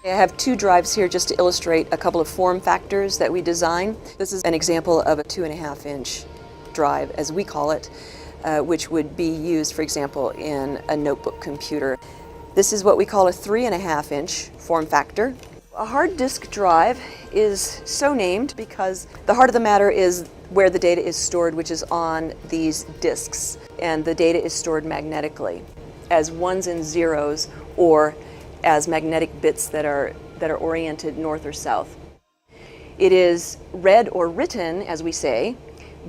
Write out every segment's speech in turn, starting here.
I have two drives here just to illustrate a couple of form factors that we design. This is an example of a 2.5-inch drive, as we call it, which would be used, for example, in a notebook computer. This is what we call a 3.5-inch form factor. A hard disk drive is so named because the heart of the matter is where the data is stored, which is on these disks, and the data is stored magnetically as ones and zeros, or as magnetic bits that are oriented north or south. It is read or written, as we say,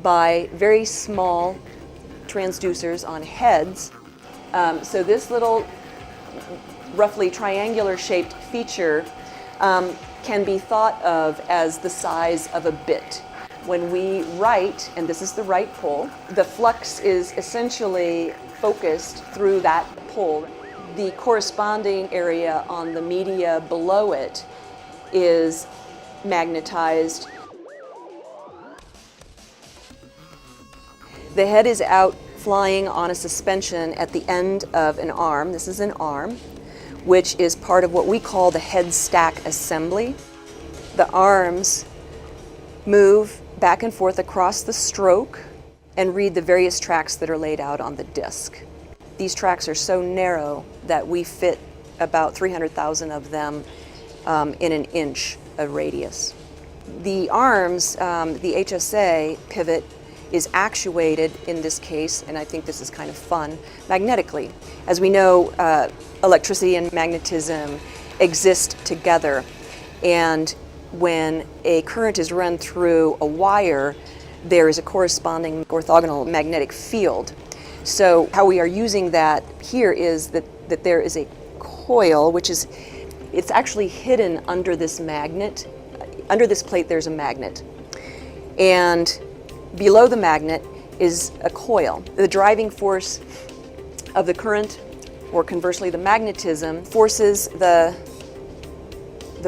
by very small transducers on heads. So this little roughly triangular shaped feature can be thought of as the size of a bit. When we write, and this is the write pole, the flux is essentially focused through that pole. The corresponding area on the media below it is magnetized. The head is out flying on a suspension at the end of an arm. This is an arm, which is part of what we call the head stack assembly. The arms move back and forth across the stroke and read the various tracks that are laid out on the disc. These tracks are so narrow that we fit about 300,000 of them in an inch of radius. The arms, the HSA pivot is actuated in this case, and I think this is kind of fun, magnetically. As we know, electricity and magnetism exist together, and when a current is run through a wire, there is a corresponding orthogonal magnetic field. So how we are using that here is that there is a coil, it's actually hidden under this magnet. Under this plate there's a magnet. And below the magnet is a coil. The driving force of the current, or conversely the magnetism, forces the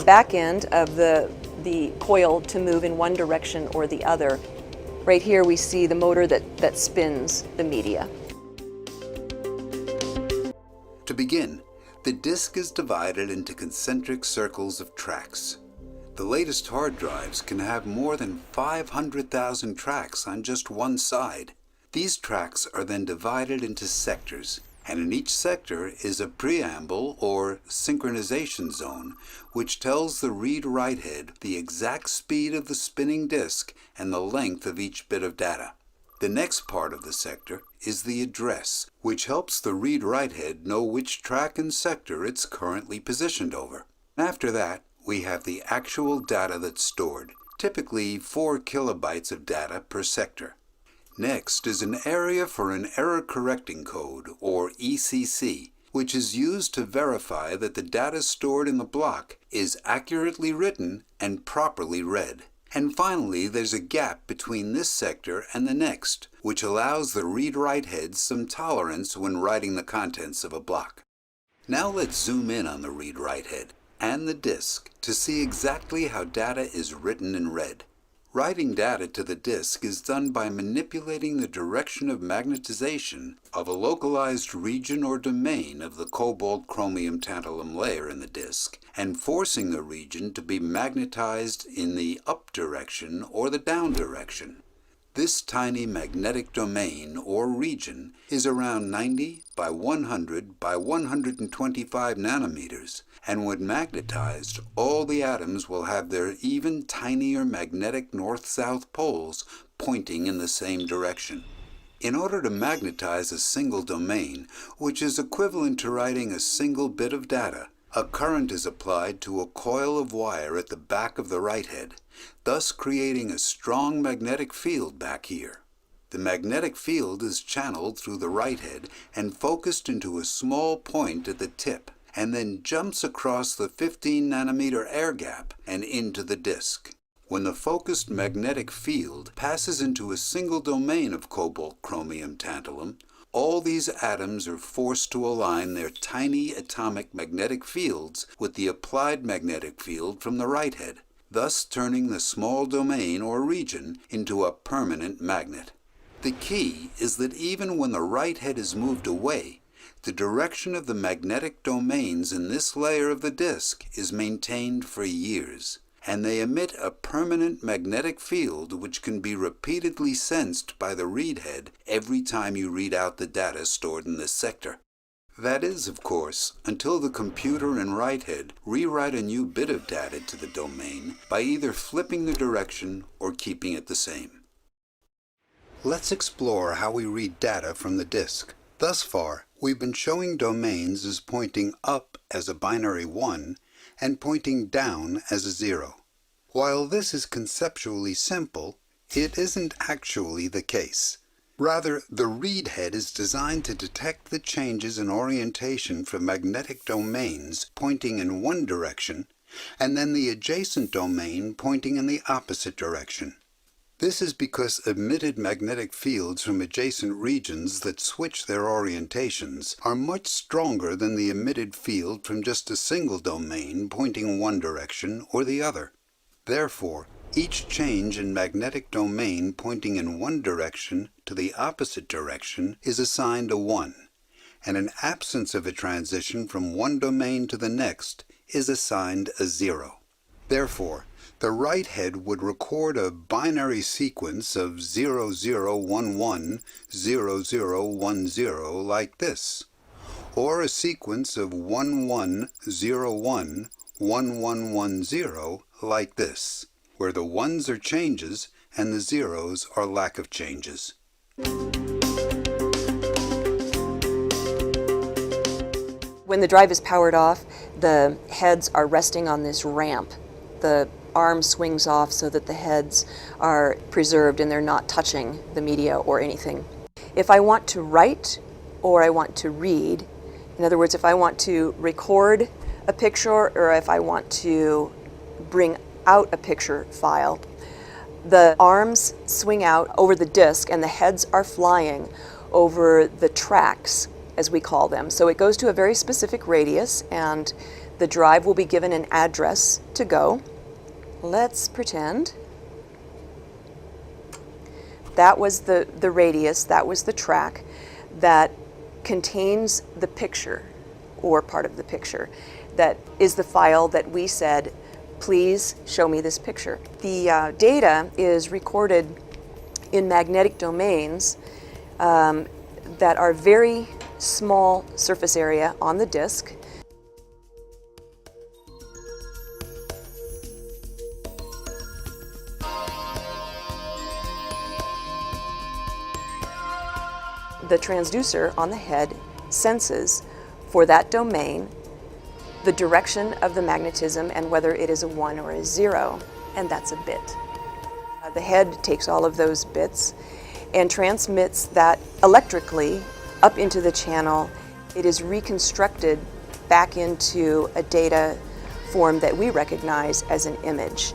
back end of the coil to move in one direction or the other. Right here we see the motor that spins the media. To begin, the disk is divided into concentric circles of tracks. The latest hard drives can have more than 500,000 tracks on just one side. These tracks are then divided into sectors, and in each sector is a preamble or synchronization zone, which tells the read-write head the exact speed of the spinning disk and the length of each bit of data. The next part of the sector is the address, which helps the read-write head know which track and sector it's currently positioned over. After that, we have the actual data that's stored, typically 4 kilobytes of data per sector. Next is an area for an error correcting code, or ECC, which is used to verify that the data stored in the block is accurately written and properly read. And finally, there's a gap between this sector and the next, which allows the read-write head some tolerance when writing the contents of a block. Now let's zoom in on the read-write head and the disk to see exactly how data is written and read. Writing data to the disk is done by manipulating the direction of magnetization of a localized region or domain of the cobalt-chromium-tantalum layer in the disk, and forcing the region to be magnetized in the up direction or the down direction. This tiny magnetic domain or region is around 90 by 100 by 125 nanometers, and when magnetized, all the atoms will have their even tinier magnetic north-south poles pointing in the same direction. In order to magnetize a single domain, which is equivalent to writing a single bit of data, a current is applied to a coil of wire at the back of the write head, thus creating a strong magnetic field back here. The magnetic field is channeled through the write head and focused into a small point at the tip, and then jumps across the 15 nanometer air gap and into the disk. When the focused magnetic field passes into a single domain of cobalt-chromium-tantalum, all these atoms are forced to align their tiny atomic magnetic fields with the applied magnetic field from the write head, thus turning the small domain or region into a permanent magnet. The key is that even when the write head is moved away, the direction of the magnetic domains in this layer of the disk is maintained for years, and they emit a permanent magnetic field which can be repeatedly sensed by the read head every time you read out the data stored in this sector. That is, of course, until the computer and write head rewrite a new bit of data to the domain by either flipping the direction or keeping it the same. Let's explore how we read data from the disk. Thus far, we've been showing domains as pointing up as a binary 1 and pointing down as a 0. While this is conceptually simple, it isn't actually the case. Rather, the read head is designed to detect the changes in orientation for magnetic domains pointing in one direction, and then the adjacent domain pointing in the opposite direction. This is because emitted magnetic fields from adjacent regions that switch their orientations are much stronger than the emitted field from just a single domain pointing one direction or the other. Therefore, each change in magnetic domain pointing in one direction to the opposite direction is assigned a 1, and an absence of a transition from one domain to the next is assigned a 0. Therefore, the write head would record a binary sequence of 0011, 0010 like this, or a sequence of 1101, 1110 like this, where the 1s are changes and the 0s are lack of changes. When the drive is powered off, the heads are resting on this ramp. The arm swings off so that the heads are preserved and they're not touching the media or anything. If I want to write or I want to read, in other words, if I want to record a picture or if I want to bring out a picture file, the arms swing out over the disk and the heads are flying over the tracks, as we call them. So it goes to a very specific radius and the drive will be given an address to go. Let's pretend that was the radius, that was the track that contains the picture or part of the picture. That is the file that we said, please show me this picture. The data is recorded in magnetic domains that are very small surface area on the disk. The transducer on the head senses for that domain the direction of the magnetism and whether it is a 1 or a 0, and that's a bit. The head takes all of those bits and transmits that electrically up into the channel. It is reconstructed back into a data form that we recognize as an image.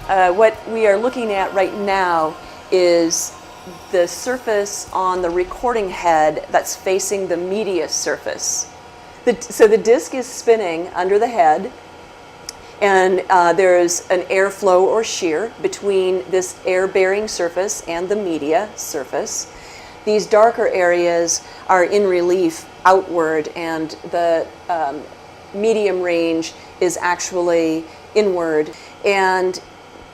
What we are looking at right now is the surface on the recording head that's facing the media surface. So the disk is spinning under the head, and there's an airflow or shear between this air-bearing surface and the media surface. These darker areas are in relief outward, and the medium range is actually inward. And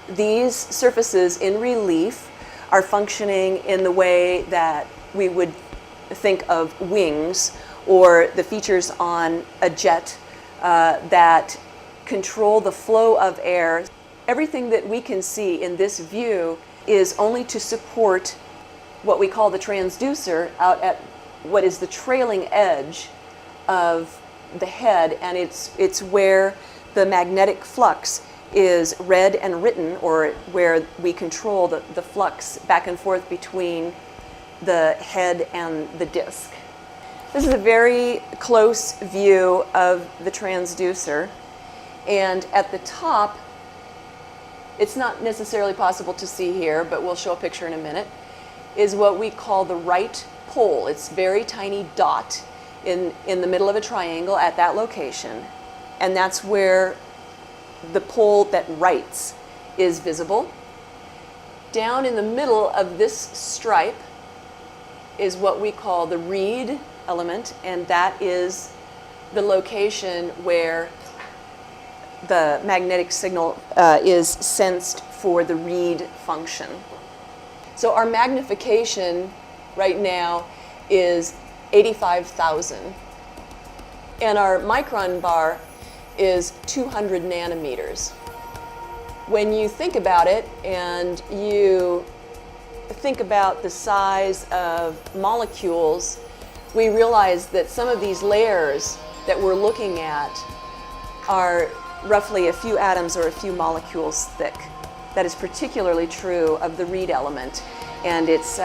these surfaces in relief are functioning in the way that we would think of wings or the features on a jet that control the flow of air. Everything that we can see in this view is only to support what we call the transducer out at what is the trailing edge of the head, and it's where the magnetic flux is read and written, or where we control the flux back and forth between the head and the disk. This is a very close view of the transducer, and at the top, it's not necessarily possible to see here, but we'll show a picture in a minute, is what we call the write pole. It's a very tiny dot in the middle of a triangle at that location, and that's where the pole that writes is visible. Down in the middle of this stripe is what we call the read element, and that is the location where the magnetic signal is sensed for the read function. So our magnification right now is 85,000, and our micron bar is 200 nanometers. When you think about it and you think about the size of molecules, we realize that some of these layers that we're looking at are roughly a few atoms or a few molecules thick. That is particularly true of the read element, and it's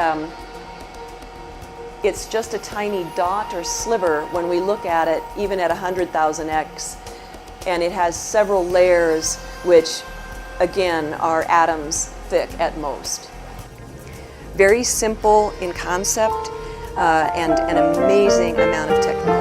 just a tiny dot or sliver when we look at it, even at 100,000x, and it has several layers which, again, are atoms thick at most. Very simple in concept and an amazing amount of technology.